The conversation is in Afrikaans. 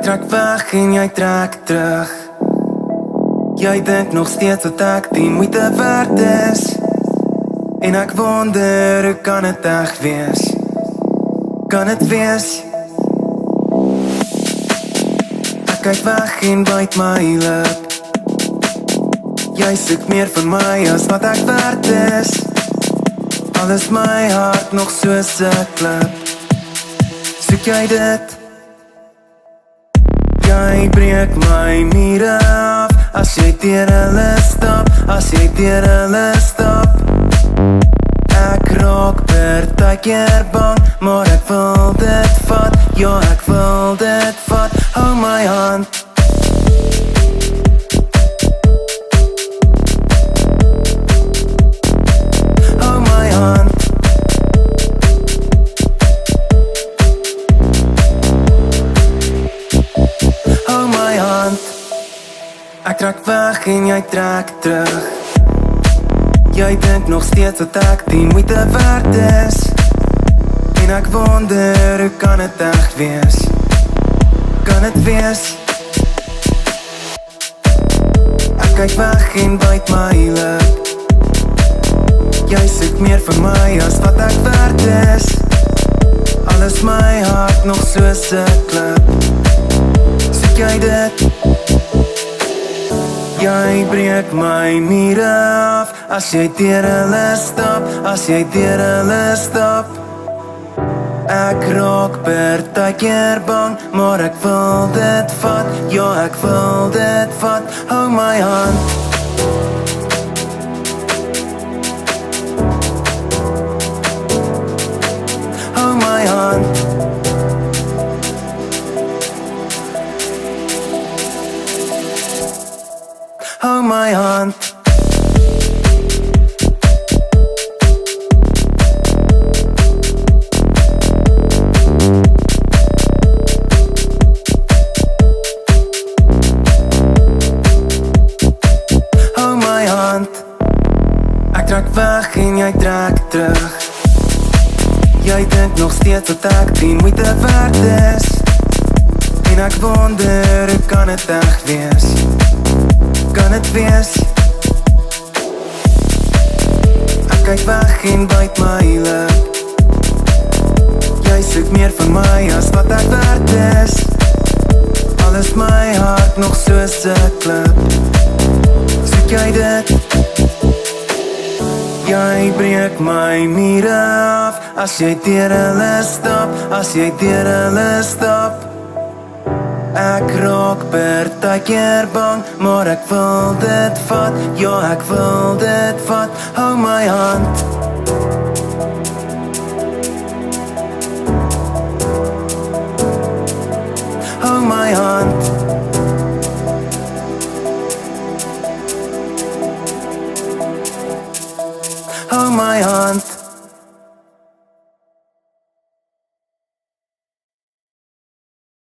Ek trek weg en jy trek terug. Jy dink nog steeds dat ek die moeite werd is. En ek wonder, hoe kan het echt wees? Kan het wees? Ek kyk weg en byt my lip. Jy soek meer van my as wat ek werd is. Al is my hart nog soos 'n klip. Soek jy dit? Jy breek my mure af. As jy deur hulle stap, as jy deur hulle stap. Ek raak partykeer bang, maar ek wil dit vat. Ja, ek wil dit vat. Hou my hand. Hou my hand. Hou my hand. Ek trek weg en jy trek terug. Jy dink nog steeds dat ek die moeite werd is. En ek wonder, hoe kan het echt wees? Kan het wees? Ek kyk weg en byt my lip. Jy soek meer van my as wat ek werd is. Al is my hart nog soos 'n klip. Soek jy dit? Jy breek my mure af. As jy deur hulle stap, as jy deur hulle stap. Ek raak partykeer bang, maar ek wil dit vat. Ja, ek wil dit vat. Hou my hand. Hou my hand. Hou my hand. Hou my hand. Ek trek weg en jy trek terug. Jy dink nog steeds dat ek die moeite werd is. En ek wonder, hoe kan het echt wees? Kan het wees? Ek kyk weg en byt my lip. Jy soek meer van my as wat ek werd is. Al is my hart nog soos 'n klip. Soek jy dit? Jy breek my mure af. As jy deur hulle stap, as jy deur hulle stap. Ek raak partykeer bang, maar ek wil dit vat. Ja, ek wil dit vat. Hou my hand. Hou my hand. Hou my hand.